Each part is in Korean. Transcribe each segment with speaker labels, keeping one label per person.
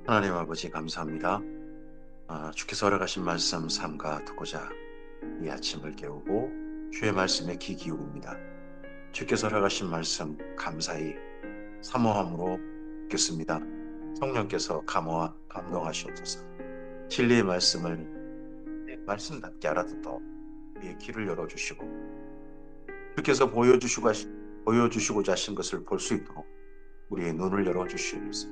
Speaker 1: 하나님 아버지 감사합니다. 주께서 허락하신 말씀 삼가 듣고자 이 아침을 깨우고 주의 말씀에 귀 기울입니다. 주께서 허락하신 말씀 감사히 사모함으로 듣겠습니다. 성령께서 감화 감동하시옵소서. 진리의 말씀을 내 말씀답게 알아듣도록 우리의 귀를 열어주시고 주께서 보여주시고자 하신 것을 볼 수 있도록 우리의 눈을 열어주시옵소서.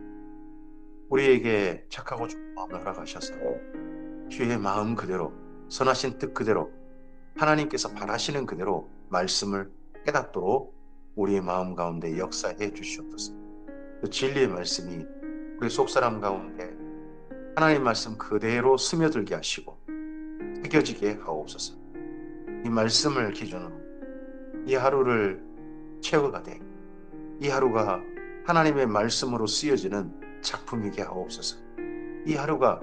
Speaker 1: 우리에게 착하고 좋은 마음을 허락하셔서 주의 마음 그대로 선하신 뜻 그대로 하나님께서 바라시는 그대로 말씀을 깨닫도록 우리의 마음 가운데 역사해 주시옵소서. 그 진리의 말씀이 우리 속사람 가운데 하나님 말씀 그대로 스며들게 하시고 새겨지게 하옵소서. 이 말씀을 기준으로 이 하루를 채워가되 이 하루가 하나님의 말씀으로 쓰여지는 작품이게 하옵소서. 이 하루가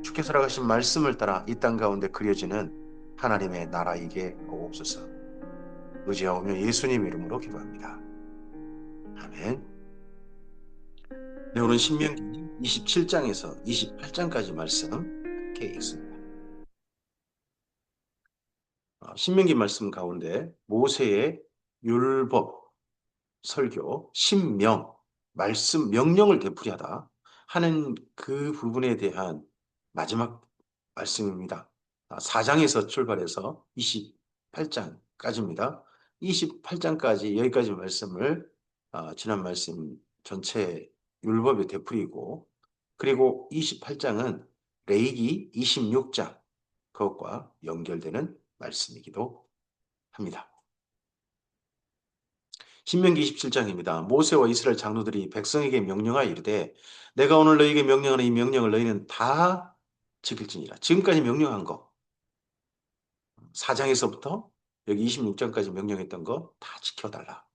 Speaker 1: 주께서 허락하신 말씀을 따라 이 땅 가운데 그려지는 하나님의 나라이게 하옵소서. 의지하오며 예수님 이름으로 기도합니다. 아멘. 네, 오늘 신명기 27장에서 28장까지 말씀 함께 읽습니다. 신명기 말씀 가운데 모세의 율법, 설교, 신명, 말씀, 명령을 되풀이하다 하는 그 부분에 대한 마지막 말씀입니다. 4장에서 출발해서 28장까지입니다. 28장까지 여기까지 말씀을 지난 말씀 전체 율법에 되풀이고 그리고 28장은 레위기 26장 그것과 연결되는 말씀이기도 합니다. 신명기 27장입니다. 모세와 이스라엘 장로들이 백성에게 명령하여 이르되 내가 오늘 너희에게 명령하는 이 명령을 너희는 다 지킬지니라. 지금까지 명령한 거 4장에서부터 여기 26장까지 명령했던 거 다 지켜달라.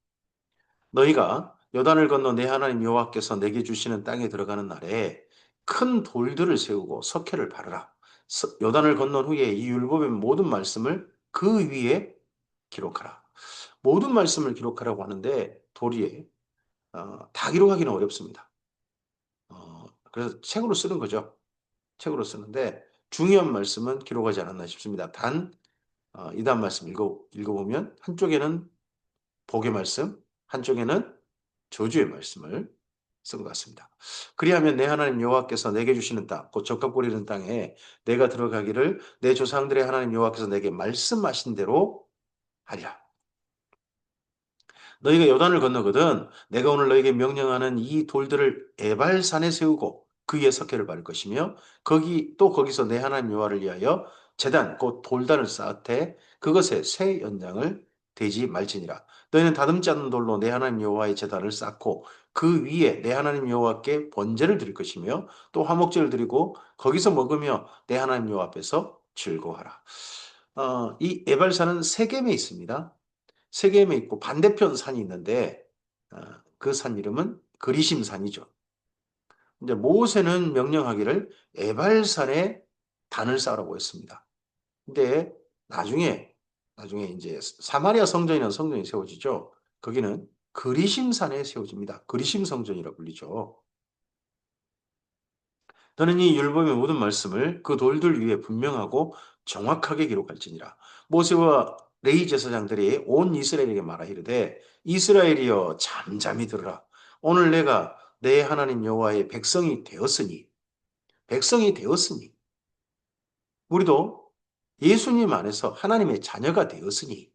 Speaker 1: 너희가 요단을 건너 내 하나님 여호와께서 내게 주시는 땅에 들어가는 날에 큰 돌들을 세우고 석회를 바르라. 요단을 건넌 후에 이 율법의 모든 말씀을 그 위에 기록하라. 모든 말씀을 기록하라고 하는데 도리에 다 기록하기는 어렵습니다. 그래서 책으로 쓰는 거죠. 책으로 쓰는데 중요한 말씀은 기록하지 않았나 싶습니다. 단 이단 말씀 읽어보면 한쪽에는 복의 말씀, 한쪽에는 저주의 말씀을 쓴 것 같습니다. 그리하면 내 하나님 여호와께서 내게 주시는 땅, 곧 적과 꿀이는 땅에 내가 들어가기를 내 조상들의 하나님 여호와께서 내게 말씀하신 대로 하리라. 너희가 요단을 건너거든 내가 오늘 너희에게 명령하는 이 돌들을 에발산에 세우고 그 위에 석회를 바를 것이며 거기서 내 하나님 여호와를 위하여 제단 곧 돌단을 쌓되 그것에 새 연장을 대지 말지니라. 너희는 다듬지 않는 돌로 내 하나님 여호와의 제단을 쌓고 그 위에 내 하나님 여호와께 번제를 드릴 것이며 또 화목제를 드리고 거기서 먹으며 내 하나님 여호와 앞에서 즐거워하라. 이 에발산은 세겜에 있습니다. 세겜에 있고 반대편 산이 있는데 그 산 이름은 그리심산이죠. 이제 모세는 명령하기를 에발산에 단을 쌓으라고 했습니다. 근데 나중에 이제 사마리아 성전이라는 성전이 세워지죠. 거기는 그리심산에 세워집니다. 그리심 성전이라고 불리죠. 너는 이 율법의 모든 말씀을 그 돌들 위에 분명하고 정확하게 기록할지니라. 모세와 레위 제사장들이 온 이스라엘에게 말하 이르되 이스라엘이여 잠잠히 들으라. 오늘 내가 내 하나님 여호와의 백성이 되었으니 우리도 예수님 안에서 하나님의 자녀가 되었으니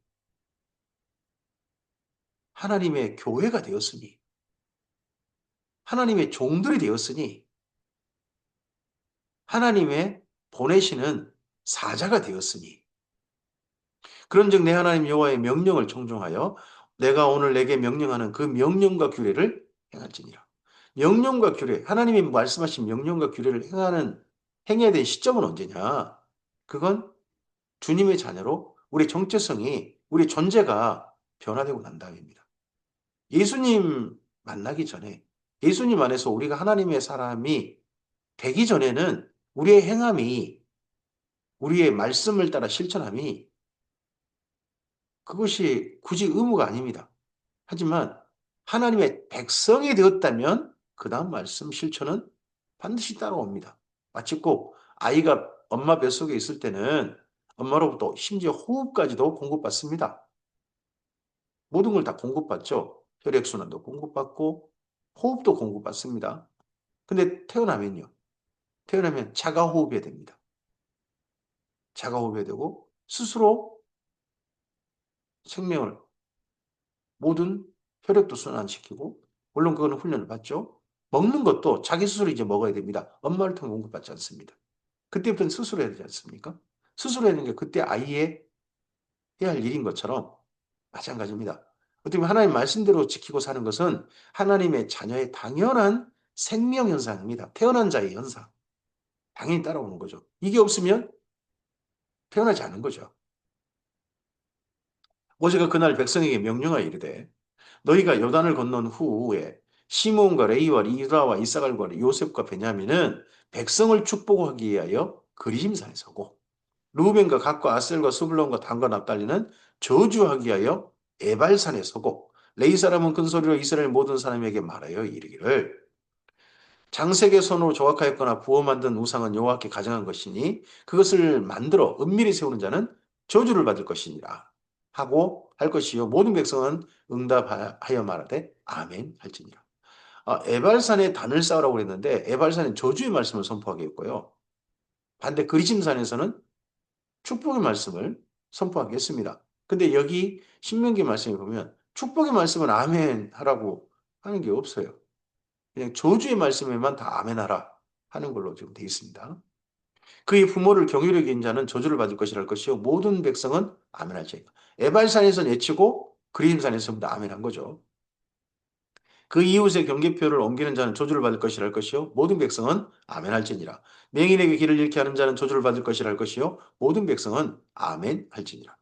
Speaker 1: 하나님의 교회가 되었으니 하나님의 종들이 되었으니 하나님의 보내시는 사자가 되었으니 그런즉 내 하나님 여호와의 명령을 청종하여 내가 오늘 내게 명령하는 그 명령과 규례를 행할지니라. 명령과 규례, 하나님이 말씀하신 명령과 규례를 행해야 될 시점은 언제냐? 그건 주님의 자녀로 우리 정체성이, 우리 존재가 변화되고 난 다음입니다. 예수님 만나기 전에, 예수님 안에서 우리가 하나님의 사람이 되기 전에는 우리의 행함이, 우리의 말씀을 따라 실천함이 그것이 굳이 의무가 아닙니다. 하지만 하나님의 백성이 되었다면 그 다음 말씀 실천은 반드시 따라옵니다. 마치 꼭 아이가 엄마 뱃속에 있을 때는 엄마로부터 심지어 호흡까지도 공급받습니다. 모든 걸 다 공급받죠. 혈액순환도 공급받고 호흡도 공급받습니다. 근데 태어나면요. 태어나면 자가호흡해야 됩니다. 자가호흡해야 되고 스스로 생명을 모든 혈액도 순환시키고 물론 그거는 훈련을 받죠. 먹는 것도 자기 스스로 이제 먹어야 됩니다. 엄마를 통해 공급받지 않습니다. 그때부터는 스스로 해야 되지 않습니까? 스스로 하는 게 그때 아이의 해야 할 일인 것처럼 마찬가지입니다. 어떻게 보면 하나님 말씀대로 지키고 사는 것은 하나님의 자녀의 당연한 생명 현상입니다. 태어난 자의 현상. 당연히 따라오는 거죠. 이게 없으면 태어나지 않은 거죠. 모세가 그날 백성에게 명령하여 이르되 너희가 요단을 건넌 후에 시므온과 레위와 이라와 이사갈과 요셉과 베냐민은 백성을 축복하기 위하여 그리심산에 서고 루벤과 gad과 아셀과 스불론과 단과 납달리는 저주하기 위하여 에발산에 서고 레위 사람은 큰 소리로 이스라엘 모든 사람에게 말하여 이르기를 장색의 손으로 조각하였거나 부어 만든 우상은 여호와께 가정한 것이니 그것을 만들어 은밀히 세우는 자는 저주를 받을 것이니라 하고 할 것이요 모든 백성은 응답하여 말하되 아멘 할지니라. 에발산에 단을 쌓으라고 그랬는데 에발산은 저주의 말씀을 선포하게 했고요. 반대 그리심산에서는 축복의 말씀을 선포하겠습니다. 근데 여기 신명기 말씀에 보면 축복의 말씀은 아멘 하라고 하는 게 없어요. 그냥 저주의 말씀에만 다 아멘 하라 하는 걸로 지금 되어 있습니다. 그의 부모를 경유히 여긴 자는 저주를 받을 것이랄 것이요 모든 백성은 아멘 할지니라. 에발산에서 내치고 그리심산에서부터 아멘 한 거죠. 그 이웃의 경계표를 옮기는 자는 저주를 받을 것이랄 것이요 모든 백성은 아멘 할지니라. 맹인에게 길을 잃게 하는 자는 저주를 받을 것이랄 것이요 모든 백성은 아멘 할지니라.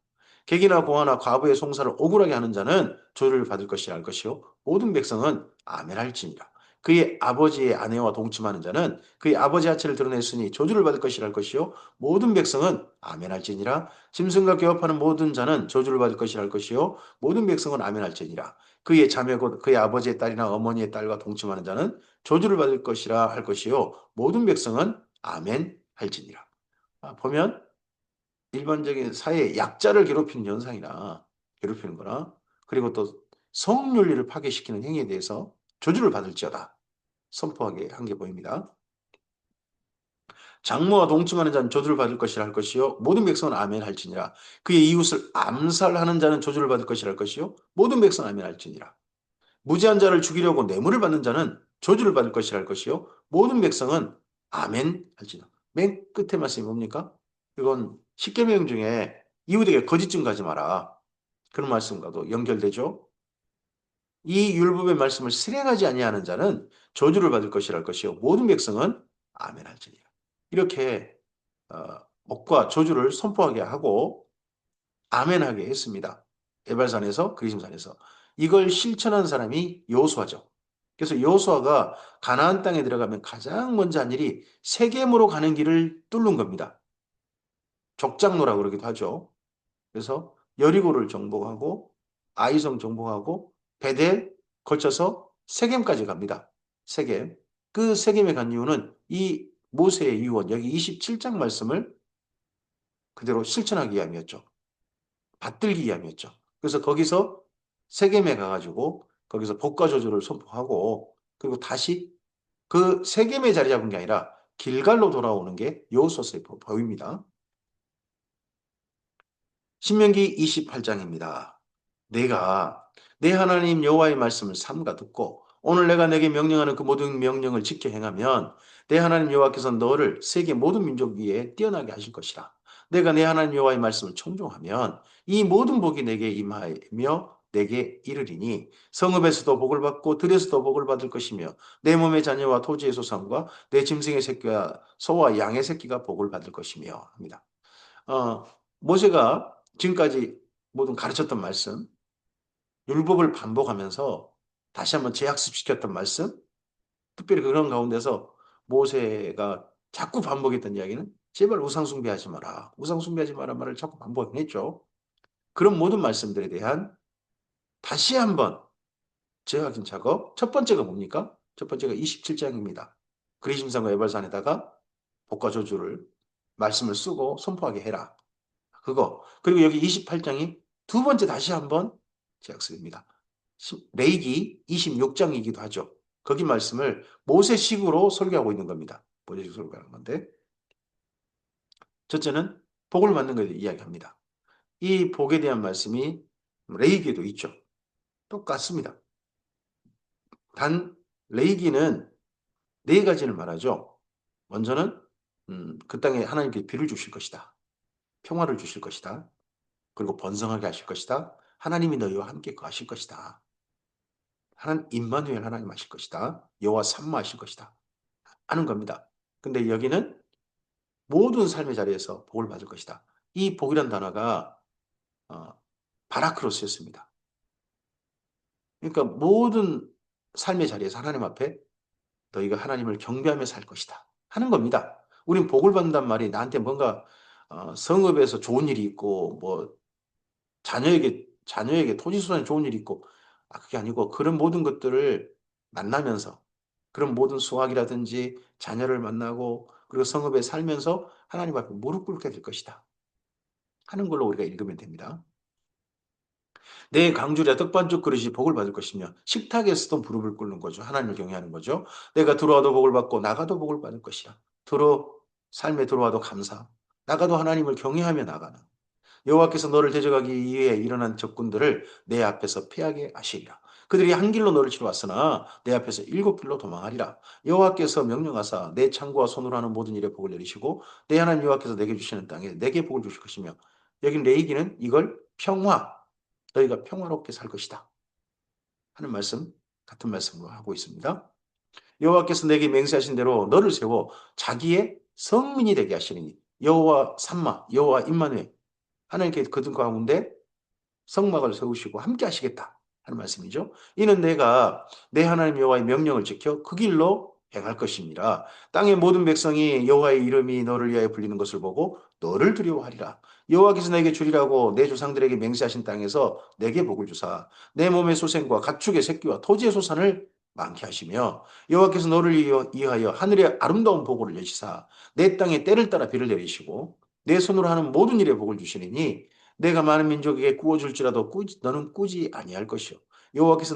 Speaker 1: 객이나 고아나 과부의 송사를 억울하게 하는 자는 저주를 받을 것이랄 것이요 모든 백성은 아멘 할지니라. 그의 아버지의 아내와 동침하는 자는 그의 아버지 하체를 드러냈으니 저주를 받을 것이랄 것이요 모든 백성은 아멘 할지니라. 짐승과 개업하는 모든 자는 저주를 받을 것이랄 것이요 모든 백성은 아멘 할지니라. 그의 자매 곧 그의 아버지의 딸이나 어머니의 딸과 동침하는 자는 저주를 받을 것이라 할 것이요 모든 백성은 아멘 할지니라. 보면 일반적인 사회의 약자를 괴롭히는 현상이나 괴롭히는 거나 그리고 또 성윤리를 파괴시키는 행위에 대해서 저주를 받을지어다 선포하게 한 게 보입니다. 장모와 동침하는 자는 저주를 받을 것이라 할 것이요 모든 백성은 아멘 할지니라. 그의 이웃을 암살하는 자는 저주를 받을 것이라 할 것이요 모든 백성은 아멘 할지니라. 무지한 자를 죽이려고 뇌물을 받는 자는 저주를 받을 것이라 할 것이요 모든 백성은 아멘 할지니라. 맨 끝에 말씀이 뭡니까? 이건 십계명 중에 이웃에게 거짓 증거하지 마라. 그런 말씀과도 연결되죠. 이 율법의 말씀을 실행하지 아니하는 자는 저주를 받을 것이라 할 것이요 모든 백성은 아멘 할지니라. 이렇게 복과 저주를 선포하게 하고 아멘하게 했습니다. 에발산에서 그리심산에서 이걸 실천한 사람이 여호수아죠. 그래서 여호수아가 가나안 땅에 들어가면 가장 먼저 한 일이 세겜으로 가는 길을 뚫는 겁니다. 족장로라고 그러기도 하죠. 그래서 여리고를 정복하고 아이성 정복하고 베델 거쳐서 세겜까지 갑니다. 세겜. 그 세겜에 간 이유는 이 모세의 유언 여기 27장 말씀을 그대로 실천하기 위함이었죠. 받들기 위함이었죠. 그래서 거기서 세겜에 가가지고 거기서 복과 저주를 선포하고 그리고 다시 그 세겜에 자리 잡은 게 아니라 길갈로 돌아오는 게 여호수아서에 보입니다. 신명기 28장입니다. 내가 내 하나님 여호와의 말씀을 삼가 듣고 오늘 내가 내게 명령하는 그 모든 명령을 지켜 행하면 내 하나님 여호와께서 너를 세계 모든 민족 위에 뛰어나게 하실 것이라. 내가 내 하나님 여호와의 말씀을 청종하면 이 모든 복이 내게 임하며 내게 이르리니 성읍에서도 복을 받고 들에서도 복을 받을 것이며 내 몸의 자녀와 토지의 소산과 내 짐승의 새끼와 소와 양의 새끼가 복을 받을 것이며 합니다. 어, 모세가 지금까지 모든 가르쳤던 말씀, 율법을 반복하면서 다시 한번 재학습시켰던 말씀, 특별히 그런 가운데서 모세가 자꾸 반복했던 이야기는 제발 우상숭배하지 마라. 우상숭배하지 마라 말을 자꾸 반복했죠. 그런 모든 말씀들에 대한 다시 한번 재확인 작업. 첫 번째가 뭡니까? 첫 번째가 27장입니다. 그리심산과 에발산에다가 복과 저주를 말씀을 쓰고 선포하게 해라. 그거. 그리고 여기 28장이 두 번째 다시 한번 제약습입니다. 레이기 26장이기도 하죠. 거기 말씀을 모세식으로 설교하고 있는 겁니다. 모세식 설교하는 건데 첫째는 복을 받는 것에 대해 이야기합니다. 이 복에 대한 말씀이 레이기에도 있죠. 똑같습니다. 단 레이기는 네 가지를 말하죠. 먼저는 그 땅에 하나님께 비를 주실 것이다. 평화를 주실 것이다. 그리고 번성하게 하실 것이다. 하나님이 너희와 함께 거하실 것이다. 하나님 임마누엘 하나님 하실 것이다. 여호와 삼마 하실 것이다. 하는 겁니다. 근데 여기는 모든 삶의 자리에서 복을 받을 것이다. 이 복이란 단어가 어, 바라크로 쓰였습니다. 그러니까 모든 삶의 자리에서 하나님 앞에 너희가 하나님을 경배하며 살 것이다. 하는 겁니다. 우린 복을 받는단 말이 나한테 뭔가 성읍에서 좋은 일이 있고 뭐 자녀에게 토지수단에 좋은 일이 있고 그게 아니고 그런 모든 것들을 만나면서 그런 모든 수확이라든지 자녀를 만나고 그리고 성읍에 살면서 하나님 앞에 무릎 꿇게 될 것이다. 하는 걸로 우리가 읽으면 됩니다. 내 강주리야 떡반죽 그릇이 복을 받을 것이며 식탁에서도 무릎을 꿇는 거죠. 하나님을 경외하는 거죠. 내가 들어와도 복을 받고 나가도 복을 받을 것이라. 삶에 들어와도 감사. 나가도 하나님을 경외하며 나가는. 여호와께서 너를 대적하기 위해 일어난 적군들을 내 앞에서 패하게 하시리라. 그들이 한 길로 너를 치러 왔으나 내 앞에서 일곱 길로 도망하리라. 여호와께서 명령하사 내 창고와 손으로 하는 모든 일에 복을 내리시고 내 하나님 여호와께서 내게 주시는 땅에 내게 복을 주실 것이며 여긴 레이기는 이걸 평화 너희가 평화롭게 살 것이다 하는 말씀 같은 말씀으로 하고 있습니다. 여호와께서 내게 맹세하신 대로 너를 세워 자기의 성민이 되게 하시리니 여호와 삼마 여호와 임마누엘 하나님께 그들 가운데 성막을 세우시고 함께 하시겠다 하는 말씀이죠. 이는 내가 내 하나님 여호와의 명령을 지켜 그 길로 행할 것입니다. 땅의 모든 백성이 여호와의 이름이 너를 위하여 불리는 것을 보고 너를 두려워하리라. 여호와께서 내게 주리라고 내 조상들에게 맹세하신 땅에서 내게 복을 주사 내 몸의 소생과 가축의 새끼와 토지의 소산을 많게 하시며 여호와께서 너를 위하여 하늘의 아름다운 복을 내시사 내 땅에 때를 따라 비를 내리시고 내 손으로 하는 모든 일에 복을 주시리니 내가 많은 민족에게 구워줄지라도 너는 꾸지 아니할 것이요. 여호와께서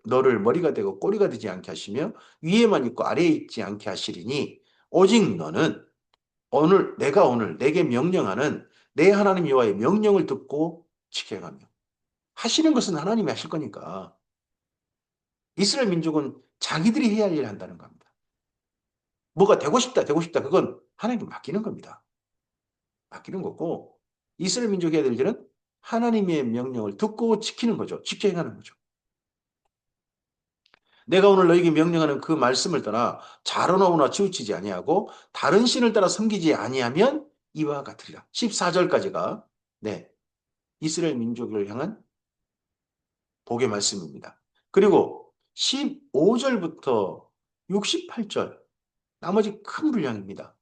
Speaker 1: 너를 머리가 되고 꼬리가 되지 않게 하시며 위에만 있고 아래에 있지 않게 하시리니 오직 너는 내가 오늘 내게 명령하는 내 하나님 여호와의 명령을 듣고 지켜가며 하시는 것은 하나님이 하실 거니까 이스라엘 민족은 자기들이 해야 할 일을 한다는 겁니다. 뭐가 되고 싶다. 그건 하나님께 맡기는 겁니다. 맡기는 거고 이스라엘 민족이 해야 될 일은 하나님의 명령을 듣고 지키는 거죠. 지켜 행하는 거죠. 내가 오늘 너에게 명령하는 그 말씀을 떠나 자로나오나 치우치지 아니하고 다른 신을 따라 섬기지 아니하면 이와 같으리라. 14절까지가 네, 이스라엘 민족을 향한 복의 말씀입니다. 그리고 15절부터 68절 나머지 큰 분량입니다.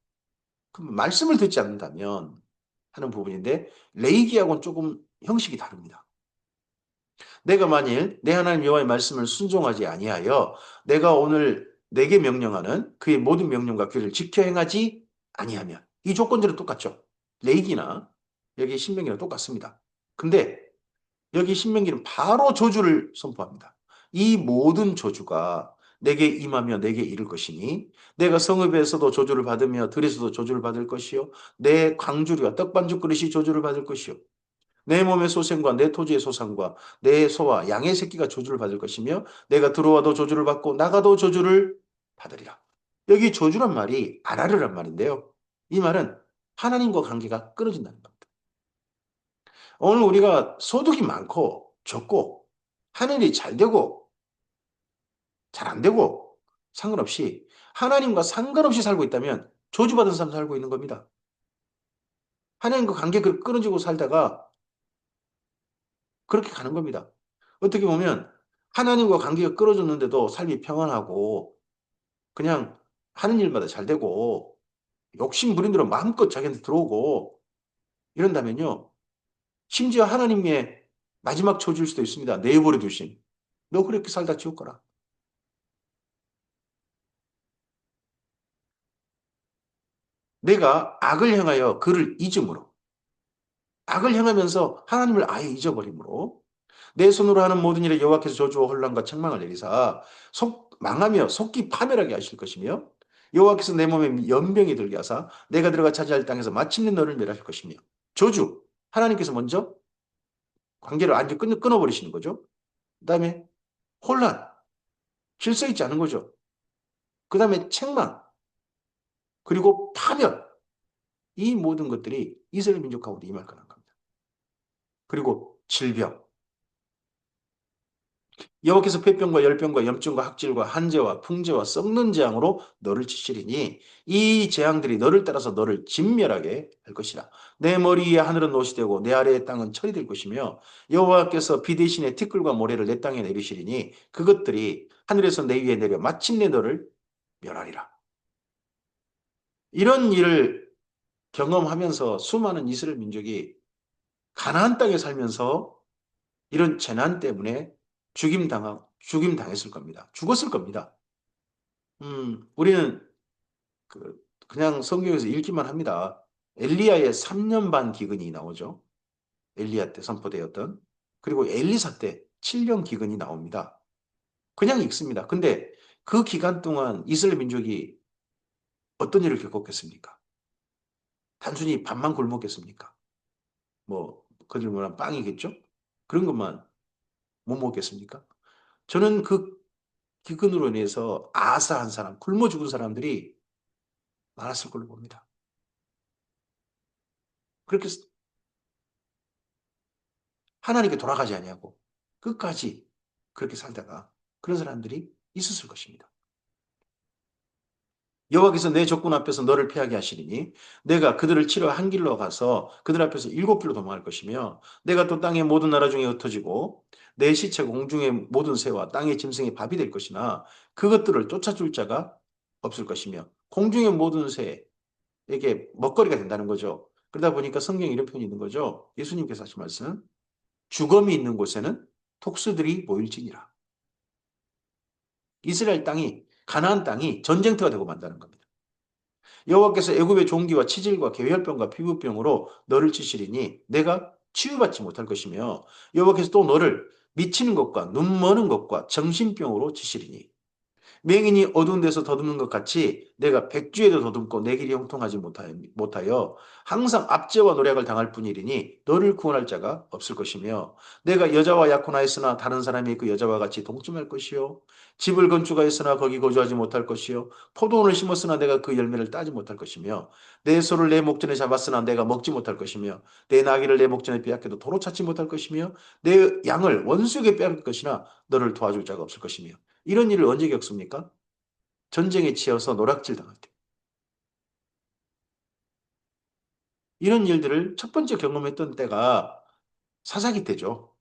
Speaker 1: 그 말씀을 듣지 않는다면 하는 부분인데 레이기하고는 조금 형식이 다릅니다. 내가 만일 내 하나님 여호와의 말씀을 순종하지 아니하여 내가 오늘 내게 명령하는 그의 모든 명령과 규례를 지켜 행하지 아니하면 이 조건들은 똑같죠. 레이기나 여기 신명기랑 똑같습니다. 근데 여기 신명기는 바로 저주를 선포합니다. 이 모든 저주가 내게 임하며 내게 이를 것이니 내가 성읍에서도 저주를 받으며 들에서도 저주를 받을 것이요 내 광주리와 떡반죽 그릇이 저주를 받을 것이요 내 몸의 소생과 내 토지의 소산과 내 소와 양의 새끼가 저주를 받을 것이며 내가 들어와도 저주를 받고 나가도 저주를 받으리라. 여기 저주란 말이 아라르란 말인데요. 이 말은 하나님과 관계가 끊어진다는 겁니다. 오늘 우리가 소득이 많고 적고 하늘이 잘 되고 잘 안 되고 상관없이 하나님과 상관없이 살고 있다면 저주받은 삶 살고 있는 겁니다. 하나님과 관계가 끊어지고 살다가 그렇게 가는 겁니다. 어떻게 보면 하나님과 관계가 끊어졌는데도 삶이 평안하고 그냥 하는 일마다 잘 되고 욕심 부린 대로 마음껏 자기한테 들어오고 이런다면요. 심지어 하나님의 마지막 저주일 수도 있습니다. 내버려 두신. 너 그렇게 살다 지옥 가라. 내가 악을 향하여 그를 잊음으로, 악을 향하면서 하나님을 아예 잊어버림으로 내 손으로 하는 모든 일에 여호와께서 저주와 혼란과 책망을 내리사 망하며 속기 파멸하게 하실 것이며 여호와께서 내 몸에 연병이 들게 하사 내가 들어가 차지할 땅에서 마침내 너를 멸하실 것이며 저주 하나님께서 먼저 관계를 완전히 끊어버리시는 거죠. 그다음에 혼란 질서 있지 않은 거죠. 그다음에 책망 그리고 파멸 이 모든 것들이 이스라엘 민족 가운데 임할 거라는 겁니다. 그리고 질병 여호와께서 폐병과 열병과 염증과 학질과 한재와 풍재와 썩는 재앙으로 너를 치시리니 이 재앙들이 너를 따라서 너를 진멸하게 할 것이라. 내 머리 위에 하늘은 옷이 되고 내 아래의 땅은 철이 될 것이며 여호와께서 비 대신에 티끌과 모래를 내 땅에 내리시리니 그것들이 하늘에서 내 위에 내려 마침내 너를 멸하리라. 이런 일을 경험하면서 수많은 이스라엘 민족이 가나안 땅에 살면서 이런 재난 때문에 죽임 당했을 겁니다. 죽었을 겁니다. 우리는 그냥 성경에서 읽기만 합니다. 엘리야의 3년 반 기근이 나오죠. 엘리야 때 선포되었던. 그리고 엘리사 때 7년 기근이 나옵니다. 그냥 읽습니다. 근데 그 기간 동안 이스라엘 민족이 어떤 일을 겪었겠습니까? 단순히 밥만 굶었겠습니까? 뭐, 그들 말한 빵이겠죠? 그런 것만 못 먹겠습니까? 저는 그 기근으로 인해서 아사한 사람, 굶어 죽은 사람들이 많았을 걸로 봅니다. 그렇게 하나님께 돌아가지 아니하고 끝까지 그렇게 살다가 그런 사람들이 있었을 것입니다. 여호와께서 내 적군 앞에서 너를 피하게 하시리니 내가 그들을 치러 한 길로 가서 그들 앞에서 7길로 도망할 것이며 내가 또 땅의 모든 나라 중에 흩어지고 내 시체가 공중의 모든 새와 땅의 짐승의 밥이 될 것이나 그것들을 쫓아줄 자가 없을 것이며 공중의 모든 새에게 먹거리가 된다는 거죠. 그러다 보니까 성경에 이런 표현이 있는 거죠. 예수님께서 하신 말씀 주검이 있는 곳에는 독수들이 모일지니라. 이스라엘 땅이 가나안 땅이 전쟁터가 되고 만다는 겁니다. 여호와께서 애굽의 종기와 치질과 계혈병과 피부병으로 너를 치시리니 내가 치유받지 못할 것이며 여호와께서 또 너를 미치는 것과 눈 머는 것과 정신병으로 치시리니 맹인이 어두운 데서 더듬는 것 같이 내가 백주에도 더듬고 내 길이 형통하지 못하여 항상 압제와 노략을 당할 뿐이리니 너를 구원할 자가 없을 것이며 내가 여자와 약혼하였으나 다른 사람이 그 여자와 같이 동침할 것이요 집을 건축하였으나 거기 거주하지 못할 것이요 포도원을 심었으나 내가 그 열매를 따지 못할 것이며 내 소를 내 목전에 잡았으나 내가 먹지 못할 것이며 내 나귀를 내 목전에 빼앗겨도 도로 찾지 못할 것이며 내 양을 원수에게 빼앗길 것이나 너를 도와줄 자가 없을 것이며 이런 일을 언제 겪습니까? 전쟁에 치여서 노략질 당할 때. 이런 일들을 첫 번째 경험했던 때가 사사기 때죠.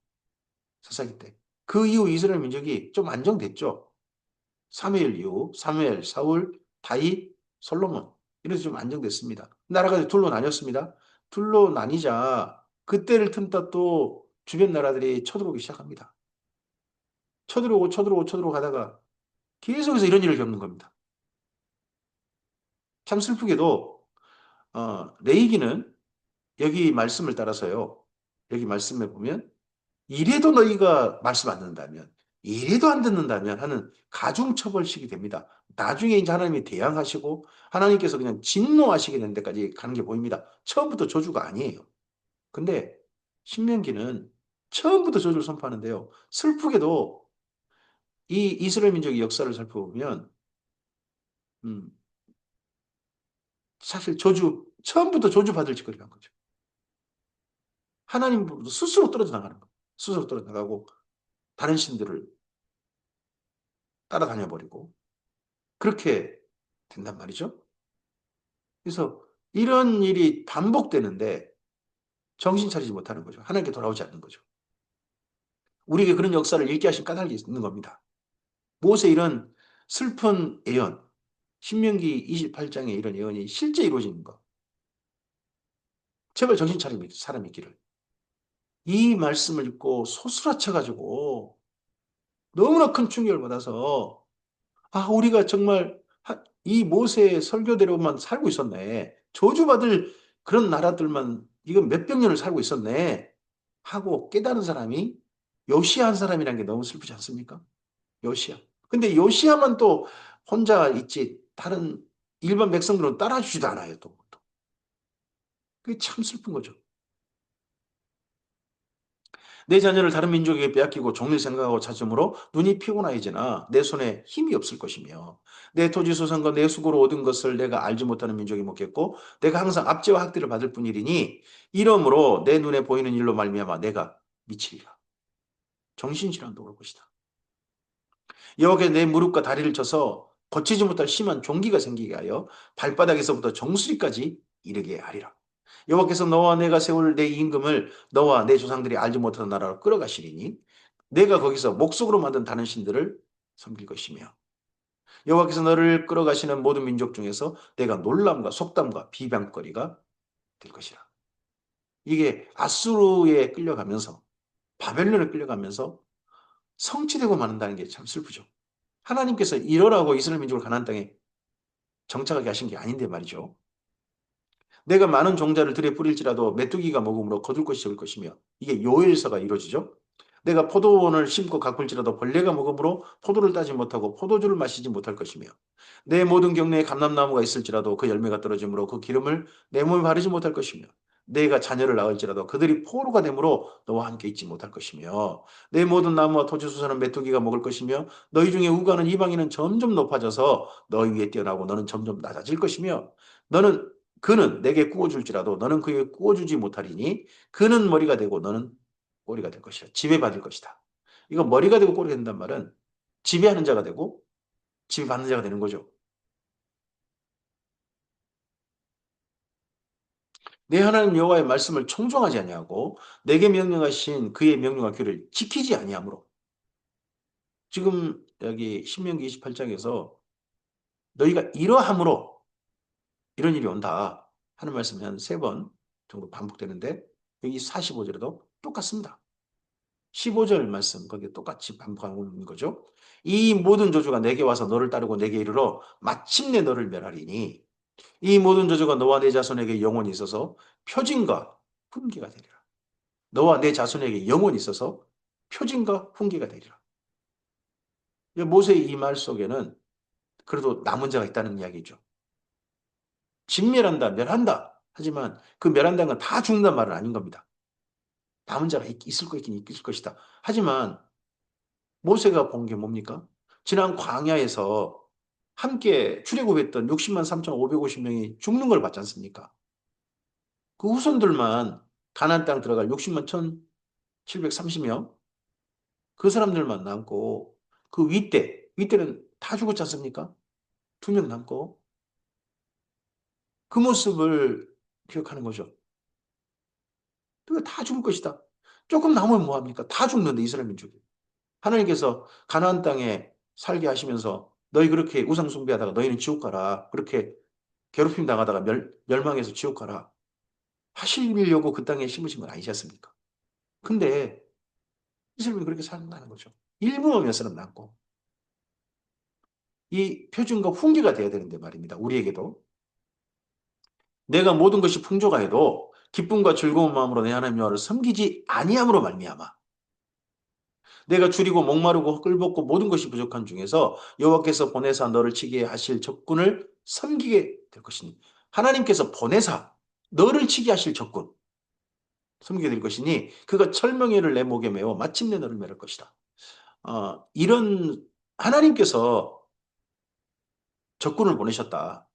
Speaker 1: 사사기 때. 그 이후 이스라엘 민족이 좀 안정됐죠. 사무엘 이후 사무엘, 사울, 다윗, 솔로몬 이래서 좀 안정됐습니다. 나라가 둘로 나뉘었습니다. 둘로 나뉘자 그때를 틈타 또 주변 나라들이 쳐들어오기 시작합니다. 쳐들어오고 가다가 계속해서 이런 일을 겪는 겁니다. 참 슬프게도 레이기는 여기 말씀을 따라서요. 여기 말씀에 보면 이래도 너희가 말씀 안 듣는다면 이래도 안 듣는다면 하는 가중처벌식이 됩니다. 나중에 이제 하나님이 대항하시고 하나님께서 그냥 진노하시게 되는 데까지 가는 게 보입니다. 처음부터 저주가 아니에요. 근데 신명기는 처음부터 저주를 선포하는데요. 슬프게도 이 이스라엘 민족의 역사를 살펴보면 음, 사실 처음부터 저주 받을 짓거리를 한 거죠. 하나님 스스로 떨어져 나가는 거예요. 스스로 떨어져 나가고 다른 신들을 따라다녀 버리고 그렇게 된단 말이죠. 그래서 이런 일이 반복되는데 정신 차리지 못하는 거죠. 하나님께 돌아오지 않는 거죠. 우리에게 그런 역사를 읽게 하신 까닭이 있는 겁니다. 모세 이런 슬픈 예언, 신명기 28장에 이런 예언이 실제 이루어지는 거. 제발 정신 차리고 사람 있기를. 이 말씀을 읽고 소스라쳐가지고 너무나 큰 충격을 받아서 우리가 정말 이 모세의 설교대로만 살고 있었네. 저주받을 그런 나라들만 이거 몇백 년을 살고 있었네 하고 깨달은 사람이 요시야 한 사람이라는 게 너무 슬프지 않습니까? 요시야. 근데 요시야만 또 혼자 있지 다른 일반 백성들은 따라주지도 않아요. 또. 그게 참 슬픈 거죠. 내 자녀를 다른 민족에게 빼앗기고 종일 생각하고 찾음으로 눈이 피곤하여지나 내 손에 힘이 없을 것이며 내 토지 소산과 내 수고로 얻은 것을 내가 알지 못하는 민족이 먹겠고 내가 항상 압제와 학대를 받을 뿐이리니 이러므로 내 눈에 보이는 일로 말미암아 내가 미치리라. 정신질환도 올 것이다. 여호와께서 내 무릎과 다리를 쳐서 걷히지 못할 심한 종기가 생기게 하여 발바닥에서부터 정수리까지 이르게 하리라. 여호와께서 너와 내가 세울 내 임금을 너와 내 조상들이 알지 못하는 나라로 끌어가시리니 내가 거기서 목석으로 만든 다른 신들을 섬길 것이며 여호와께서 너를 끌어가시는 모든 민족 중에서 내가 놀람과 속담과 비방거리가 될 것이라. 이게 아수르에 끌려가면서 바벨론에 끌려가면서 성취되고 마는다는 게 참 슬프죠. 하나님께서 이러라고 이스라엘 민족을 가나안 땅에 정착하게 하신 게 아닌데 말이죠. 내가 많은 종자를 들에 뿌릴지라도 메뚜기가 먹음으로 거둘 것이 적을 것이며 이게 요엘서가 이루어지죠. 내가 포도원을 심고 가꿀지라도 벌레가 먹음으로 포도를 따지 못하고 포도주를 마시지 못할 것이며 내 모든 경내에 감람나무가 있을지라도 그 열매가 떨어지므로 그 기름을 내 몸에 바르지 못할 것이며 내가 자녀를 낳을지라도 그들이 포로가 되므로 너와 함께 있지 못할 것이며 내 모든 나무와 토지수사는 메뚜기가 먹을 것이며 너희 중에 우가는 이방인은 점점 높아져서 너희 위에 뛰어나고 너는 점점 낮아질 것이며 너는 그는 내게 구워줄지라도 너는 그에게 구워주지 못하리니 그는 머리가 되고 너는 꼬리가 될 것이라. 지배받을 것이다. 이거 머리가 되고 꼬리가 된단 말은 지배하는 자가 되고 지배받는 자가 되는 거죠. 내 하나님 여호와의 말씀을 청종하지 아니하고 내게 명령하신 그의 명령과 규를 지키지 아니하므로 지금 여기 신명기 28장에서 너희가 이러함으로 이런 일이 온다 하는 말씀이 한 세 번 정도 반복되는데 여기 45절에도 똑같습니다. 15절 말씀 거기에 똑같이 반복하고 있는 거죠. 이 모든 저주가 내게 와서 너를 따르고 내게 이르러 마침내 너를 멸하리니 이 모든 저주가 너와 내 자손에게 영원히 있어서 표징과 훈계가 되리라. 너와 내 자손에게 영원히 있어서 표징과 훈계가 되리라. 모세의 이 말 속에는 그래도 남은 자가 있다는 이야기죠. 진멸한다, 멸한다. 하지만 그 멸한다는 건 다 죽는다는 말은 아닌 겁니다. 남은 자가 있을 거 있긴 있을 것이다. 하지만 모세가 본 게 뭡니까? 지난 광야에서 함께 출애굽했던 60만 3,550명이 죽는 걸 봤지 않습니까? 그 후손들만 가나안 땅 들어갈 60만 1,730명 그 사람들만 남고 그 윗대는 다 죽었지 않습니까? 2명 남고 그 모습을 기억하는 거죠. 그거 다 죽을 것이다. 조금 남으면 뭐합니까? 다 죽는데 이스라엘 민족이. 하나님께서 가나안 땅에 살게 하시면서 너희 그렇게 우상 숭배하다가 너희는 지옥 가라. 그렇게 괴롭힘 당하다가 멸망해서 지옥 가라. 하시려고 그 땅에 심으신 건 아니지 않습니까? 근데 이스라엘은 그렇게 살아나는 거죠. 일부만 몇 사람 남고. 이 표준과 훈계가 돼야 되는데 말입니다. 우리에게도. 내가 모든 것이 풍조가해도 기쁨과 즐거운 마음으로 내 하나님 여호와를 섬기지 아니함으로 말미암아. 내가 줄이고 목마르고 끌벗고 모든 것이 부족한 중에서 여호와께서 보내사 너를 치게 하실 적군을 섬기게 될 것이니 하나님께서 보내사 너를 치게 하실 적군 섬기게 될 것이니 그가 철명회를 내 목에 메워 마침내 너를 멸할 것이다. 이런 하나님께서 적군을 보내셨다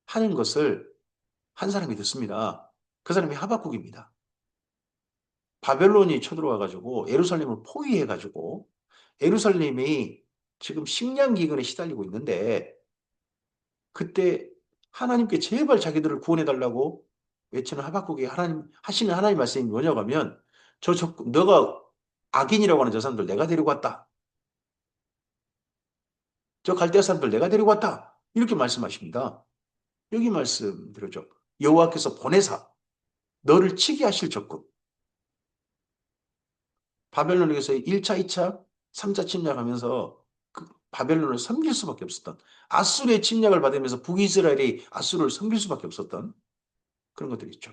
Speaker 1: 하는 것을 한 사람이 듣습니다. 그 사람이 하박국입니다. 바벨론이 쳐들어와 가지고 예루살렘을 포위해 가지고 예루살렘이 지금 식량 기근에 시달리고 있는데 그때 하나님께 제발 자기들을 구원해 달라고 외치는 하박국이 하나님 하시는 하나님 말씀이 뭐냐고 하면 너가 악인이라고 하는 저 사람들 내가 데리고 왔다. 저 갈대아 사람들 내가 데리고 왔다. 이렇게 말씀하십니다. 여기 말씀드려죠. 여호와께서 보내사 너를 치게 하실 적군. 바벨론에서 1차, 2차, 3차 침략하면서 바벨론을 섬길 수밖에 없었던, 아수르의 침략을 받으면서 북이스라엘이 아수르를 섬길 수밖에 없었던 그런 것들이 있죠.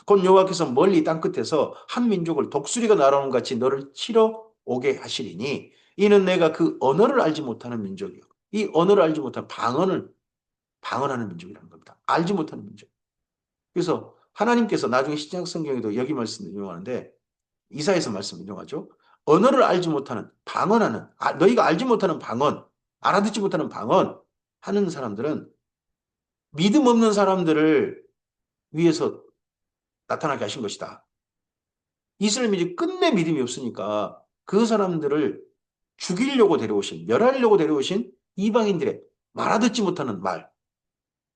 Speaker 1: 곧 여호와께서 멀리 땅끝에서 한 민족을 독수리가 날아오는 같이 너를 치러 오게 하시리니 이는 내가 그 언어를 알지 못하는 민족이요. 이 언어를 알지 못하는 방언하는 민족이라는 겁니다. 알지 못하는 민족. 그래서 하나님께서 나중에 신약 성경에도 여기 말씀 인용하는데 이사야서 말씀 인용하죠. 언어를 알지 못하는 방언하는 너희가 알지 못하는 방언, 알아듣지 못하는 방언 하는 사람들은 믿음 없는 사람들을 위해서 나타나게 하신 것이다. 이스라엘 민족이 끝내 믿음이 없으니까 그 사람들을 죽이려고 데려오신, 멸하려고 데려오신 이방인들의 알아듣지 못하는 말,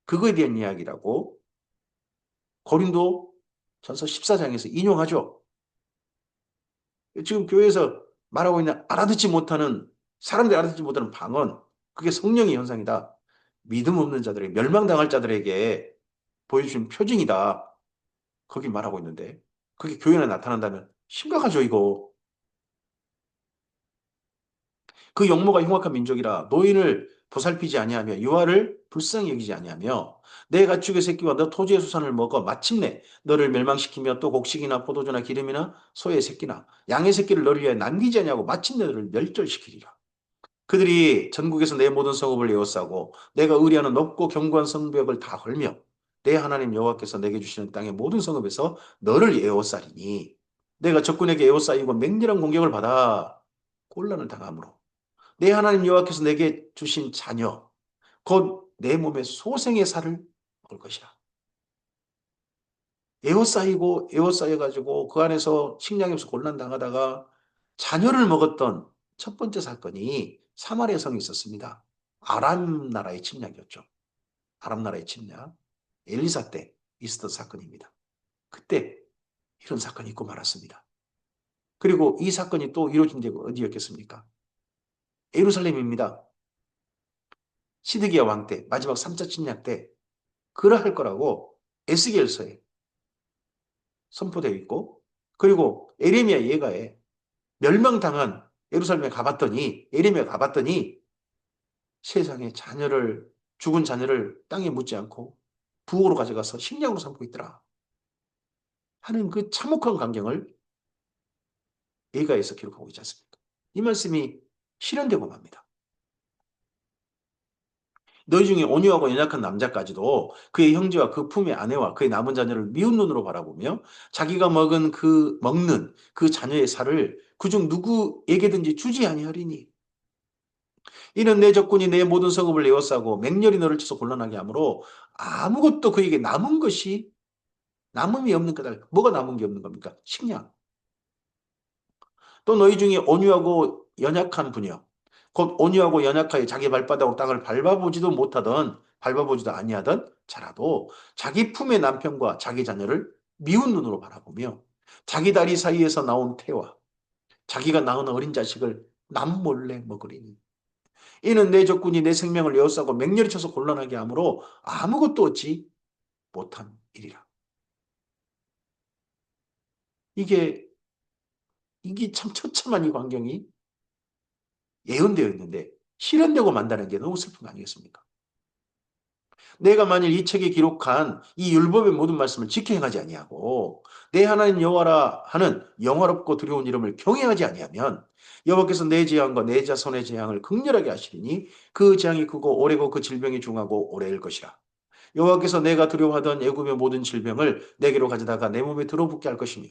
Speaker 1: 그거에 대한 이야기라고 고린도 전서 14장에서 인용하죠. 지금 교회에서 말하고 있는 알아듣지 못하는, 사람들이 알아듣지 못하는 방언, 그게 성령의 현상이다. 믿음 없는 자들에게, 멸망당할 자들에게 보여주신 표징이다. 거기 말하고 있는데 그게 교회 안에 나타난다면 심각하죠, 이거. 그 용모가 흉악한 민족이라 노인을 보살피지 아니하며 유아를 불쌍히 여기지 아니하며 내 가축의 새끼와 너 토지의 수산을 먹어 마침내 너를 멸망시키며 또 곡식이나 포도주나 기름이나 소의 새끼나 양의 새끼를 너를 위하여 남기지 아니하고 마침내 너를 멸절시키리라. 그들이 전국에서 내 모든 성읍을 에워싸고 내가 의리하는 높고 견고한 성벽을 다 헐며 내 하나님 여호와께서 내게 주시는 땅의 모든 성읍에서 너를 에워싸리니 내가 적군에게 에워싸이고 맹렬한 공격을 받아 곤란을 당함으로 내 하나님 여호와께서 내게 주신 자녀 곧 내 몸의 소생의 살을 먹을 것이라. 에워싸이고 에워싸여가지고 그 안에서 식량이 없어 곤란당하다가 자녀를 먹었던 첫 번째 사건이 사마리아 성에 있었습니다. 아람 나라의 침략이었죠. 아람 나라의 침략. 엘리사 때 있었던 사건입니다. 그때 이런 사건이 있고 말았습니다. 그리고 이 사건이 또 이루어진 데가 어디였겠습니까? 예루살렘입니다. 시드기야 왕 때, 마지막 3차 침략 때 그러할 거라고 에스겔서에 선포되어 있고, 그리고 에레미야 예가에 멸망당한 예루살렘에 가봤더니, 에레미야 가봤더니 세상에 죽은 자녀를 땅에 묻지 않고 부엌으로 가져가서 식량으로 삼고 있더라 하는 그 참혹한 광경을 예가에서 기록하고 있지 않습니까? 이 말씀이 실현되고 맙니다. 너희 중에 온유하고 연약한 남자까지도 그의 형제와 그 품의 아내와 그의 남은 자녀를 미운 눈으로 바라보며 자기가 먹는 그 자녀의 살을 그중 누구에게든지 주지 아니하리니 이는 내 적군이 내 모든 성읍을 에워싸고 맹렬히 너를 쳐서 곤란하게 하므로 아무것도 그에게 남음이 없는 까닭. 뭐가 남은 게 없는 겁니까? 식량. 또 너희 중에 온유하고 연약한 분이요. 곧 온유하고 연약하여 자기 발바닥으로 땅을 밟아보지도 아니하던 자라도 자기 품의 남편과 자기 자녀를 미운 눈으로 바라보며 자기 다리 사이에서 나온 태와 자기가 낳은 어린 자식을 남몰래 먹으리니 이는 내 적군이 내 생명을 에워싸고 맹렬히 쳐서 곤란하게 하므로 아무것도 얻지 못한 일이라. 이게 참 처참한 이 광경이 예언되어 있는데 실현되고 만다는 게 너무 슬픈 거 아니겠습니까? 내가 만일 이 책에 기록한 이 율법의 모든 말씀을 지켜 행하지 아니하고 내 하나님 여호와라 하는 영화롭고 두려운 이름을 경외하지 아니하면 여호와께서 내 재앙과 내 자손의 재앙을 극렬하게 하시리니 그 재앙이 크고 오래고 그 질병이 중하고 오래일 것이라. 여호와께서 내가 두려워하던 애굽의 모든 질병을 내게로 가져다가 내 몸에 들어붙게 할 것이며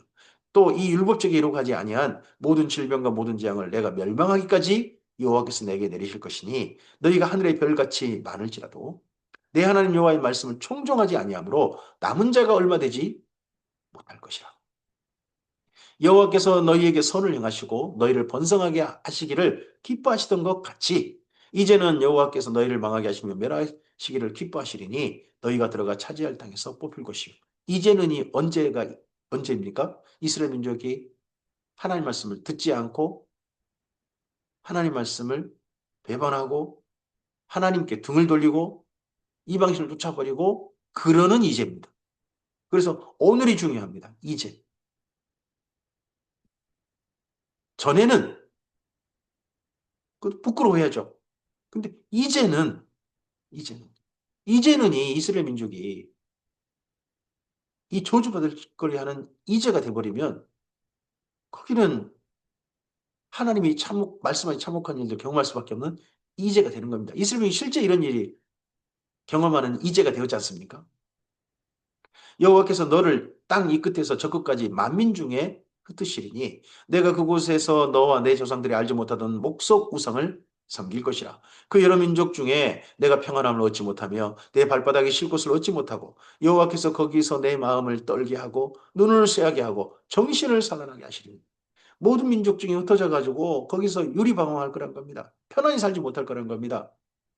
Speaker 1: 또 이 율법책에 기록하지 아니한 모든 질병과 모든 재앙을 내가 멸망하기까지 여호와께서 내게 내리실 것이니 너희가 하늘의 별같이 많을지라도 내 하나님 여호와의 말씀을 청종하지 아니하므로 남은 자가 얼마 되지 못할 것이라. 여호와께서 너희에게 선을 행하시고 너희를 번성하게 하시기를 기뻐하시던 것 같이 이제는 여호와께서 너희를 망하게 하시며 멸하시기를 기뻐하시리니 너희가 들어가 차지할 땅에서 뽑힐 것이요. 이제는이 언제입니까? 이스라엘 민족이 하나님 말씀을 듣지 않고 하나님 말씀을 배반하고 하나님께 등을 돌리고 이방신을 쫓아버리고 그러는 이제입니다. 그래서 오늘이 중요합니다. 이제. 전에는 부끄러워해야죠. 근데 이제는 이 이스라엘 민족이 이 저주받을 거리 하는 이제가 돼버리면 거기는 하나님이 말씀하신 참혹한 일들 경험할 수밖에 없는 이제가 되는 겁니다. 이스라엘 민족이 실제 이런 일이 경험하는 이제가 되었지 않습니까? 여호와께서 너를 땅 이 끝에서 저 끝까지 만민 중에 흩으시리니 내가 그곳에서 너와 내 조상들이 알지 못하던 목석 우상을 섬길 것이라. 그 여러 민족 중에 내가 평안함을 얻지 못하며 내 발바닥에 쉴 곳을 얻지 못하고 여호와께서 거기서 내 마음을 떨게 하고 눈을 쇠하게 하고 정신을 살아나게 하시리니 모든 민족 중에 흩어져 가지고 거기서 유리방황할 거란 겁니다. 편안히 살지 못할 거란 겁니다.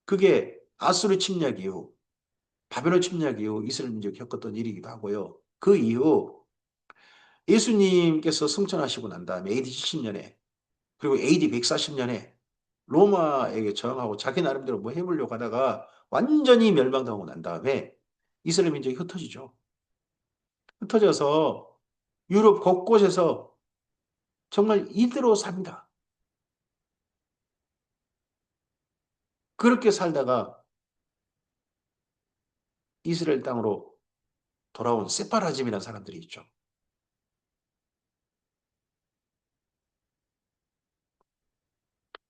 Speaker 1: 그게 아수르 침략 이후 바벨론 침략 이후 이스라엘 민족이 겪었던 일이기도 하고요. 그 이후 예수님께서 승천하시고 난 다음에 AD 70년에 그리고 AD 140년에 로마에게 저항하고 자기 나름대로 뭐 해보려고 하다가 완전히 멸망당하고 난 다음에 이스라엘 민족이 흩어지죠. 흩어져서 유럽 곳곳에서 정말 이대로 삽니다. 그렇게 살다가 이스라엘 땅으로 돌아온 세파라즘이라는 사람들이 있죠.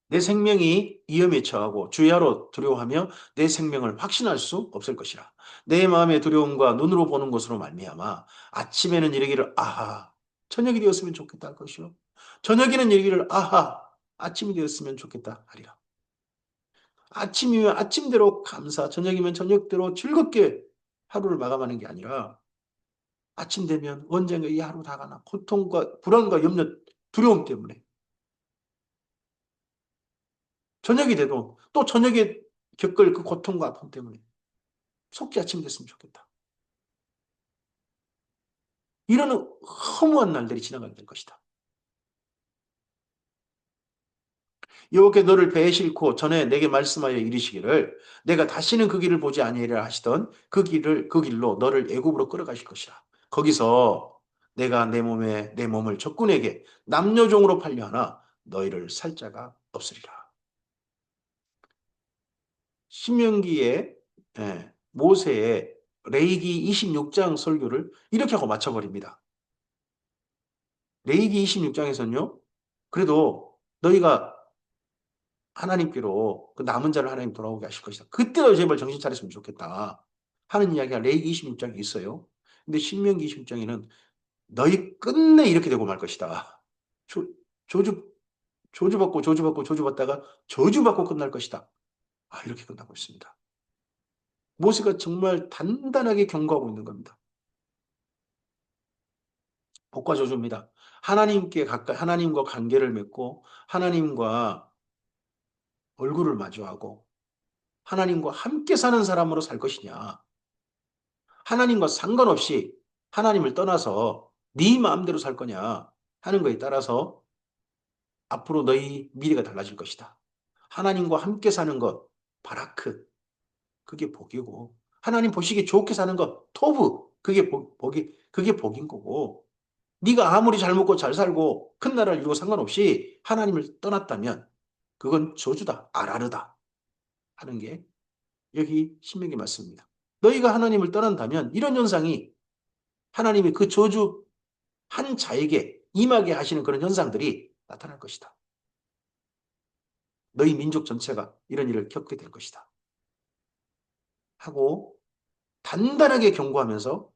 Speaker 1: 내 생명이 위험에 처하고 주야로 두려워하며 내 생명을 확신할 수 없을 것이라. 내 마음의 두려움과 눈으로 보는 것으로 말미암아 아침에는 이르기를 아하 저녁이 되었으면 좋겠다 할 것이요. 저녁에는 이르기를 아하 아침이 되었으면 좋겠다 하리라. 아침이면 아침대로 감사, 저녁이면 저녁대로 즐겁게 하루를 마감하는 게 아니라 아침 되면 언젠가 이 하루 다 가나 고통과 불안과 염려, 두려움 때문에 저녁이 돼도 또 저녁에 겪을 그 고통과 아픔 때문에 속기 아침이 됐으면 좋겠다. 이런 허무한 날들이 지나가게 될 것이다. 여호와께 너를 배에 싣고 전에 내게 말씀하여 이르시기를 내가 다시는 그 길을 보지 아니하리라 하시던 그 길로 너를 애굽으로 끌어가실 것이라. 거기서 내가 내 몸을 적군에게 남녀종으로 팔려 하나 너희를 살 자가 없으리라. 신명기에 모세의 레이기 26장 설교를 이렇게 하고 맞춰버립니다. 레이기 26장에서는요. 그래도 너희가 하나님께로 그 남은 자를 하나님 돌아오게 하실 것이다. 그때도 제발 정신 차렸으면 좋겠다. 하는 이야기가 레이기 26장에 있어요. 근데 신명기 26장에는 너희 끝내 이렇게 되고 말 것이다. 조, 조주, 조주받고 조주받고 조주받다가 저주받고 끝날 것이다. 아, 이렇게 끝나고 있습니다. 모세가 정말 단단하게 경고하고 있는 겁니다. 복과 저주입니다. 하나님과 관계를 맺고 하나님과 얼굴을 마주하고 하나님과 함께 사는 사람으로 살 것이냐. 하나님과 상관없이 하나님을 떠나서 네 마음대로 살 거냐 하는 거에 따라서 앞으로 너희 미래가 달라질 것이다. 하나님과 함께 사는 것, 바라크, 그게 복이고 하나님 보시기에 좋게 사는 것, 토브, 그게 복인 거고 네가 아무리 잘 먹고 잘 살고 큰 나라를 이루고 상관없이 하나님을 떠났다면 그건 저주다, 아라르다 하는 게 여기 신명기 말씀입니다. 너희가 하나님을 떠난다면 이런 현상이 하나님이 그 저주 한 자에게 임하게 하시는 그런 현상들이 나타날 것이다. 너희 민족 전체가 이런 일을 겪게 될 것이다. 하고 단단하게 경고하면서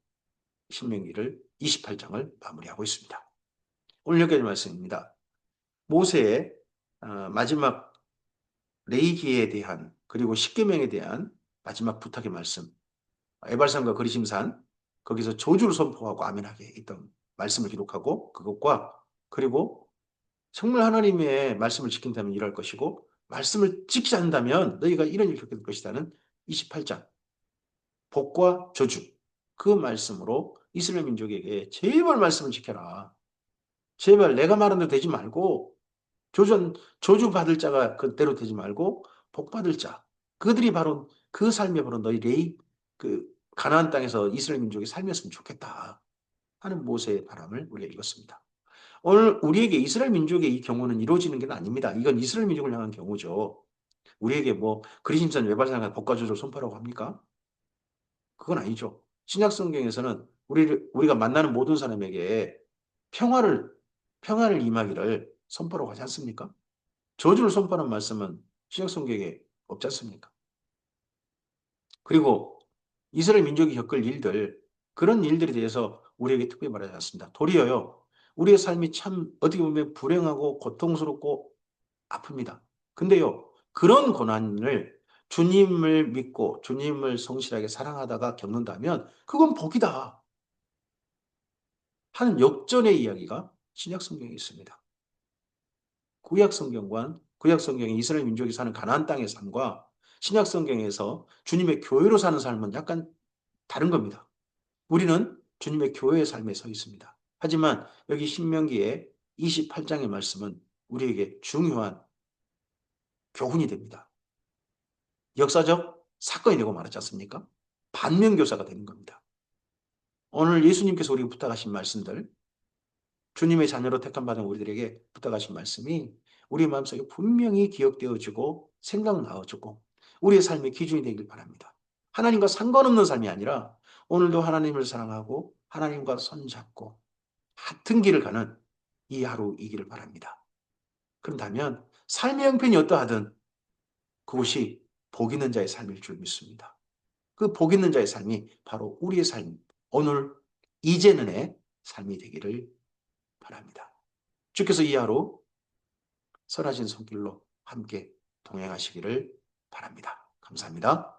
Speaker 1: 신명기를 28장을 마무리하고 있습니다. 오늘 여기까지 말씀입니다. 모세의 마지막 레이기에 대한 그리고 십계명에 대한 마지막 부탁의 말씀 에발산과 그리심산 거기서 저주를 선포하고 아멘하게 있던 말씀을 기록하고 그것과 그리고 정말 하나님의 말씀을 지킨다면 일할 것이고 말씀을 지키지 않는다면 너희가 이런 일을 겪게 될 것이다는 28장 복과 저주 그 말씀으로 이스라엘 민족에게 제발 말씀을 지켜라. 제발 내가 말한 대로 되지 말고 저주 받을 자가 그대로 되지 말고 복 받을 자 그들이 바로 그 삶이 바로 너희 그 가나안 땅에서 이스라엘 민족이 삶이었으면 좋겠다 하는 모세의 바람을 우리가 읽었습니다. 오늘 우리에게 이스라엘 민족의 이 경우는 이루어지는 게 아닙니다. 이건 이스라엘 민족을 향한 경우죠. 우리에게 뭐 그리심산 외발상을 복가조절 손바라고 합니까? 그건 아니죠. 신약 성경에서는 우리가 만나는 모든 사람에게 평화를 평화를 임하기를 선포라고 하지 않습니까? 저주를 선포하는 말씀은 신약 성경에 없지 않습니까? 그리고 이스라엘 민족이 겪을 일들, 그런 일들에 대해서 우리에게 특별히 말하지 않습니다. 도리어요, 우리의 삶이 참 어떻게 보면 불행하고 고통스럽고 아픕니다. 근데요, 그런 고난을 주님을 믿고 주님을 성실하게 사랑하다가 겪는다면 그건 복이다 하는 역전의 이야기가 신약 성경에 있습니다. 구약 성경에 이스라엘 민족이 사는 가나안 땅의 삶과 신약 성경에서 주님의 교회로 사는 삶은 약간 다른 겁니다. 우리는 주님의 교회의 삶에 서 있습니다. 하지만 여기 신명기의 28장의 말씀은 우리에게 중요한 교훈이 됩니다. 역사적 사건이 되고 말하지 않습니까? 반면교사가 되는 겁니다. 오늘 예수님께서 우리에게 부탁하신 말씀들, 주님의 자녀로 택함받은 우리들에게 부탁하신 말씀이 우리 마음속에 분명히 기억되어지고 생각나어지고 우리의 삶의 기준이 되길 바랍니다. 하나님과 상관없는 삶이 아니라 오늘도 하나님을 사랑하고 하나님과 손잡고 같은 길을 가는 이 하루이기를 바랍니다. 그런다면 삶의 형편이 어떠하든 그것이 복 있는 자의 삶일 줄 믿습니다. 그 복 있는 자의 삶이 바로 우리의 삶, 오늘 이제는의 삶이 되기를 바랍니다. 주께서 이 하루 선하신 손길로 함께 동행하시기를 바랍니다. 감사합니다.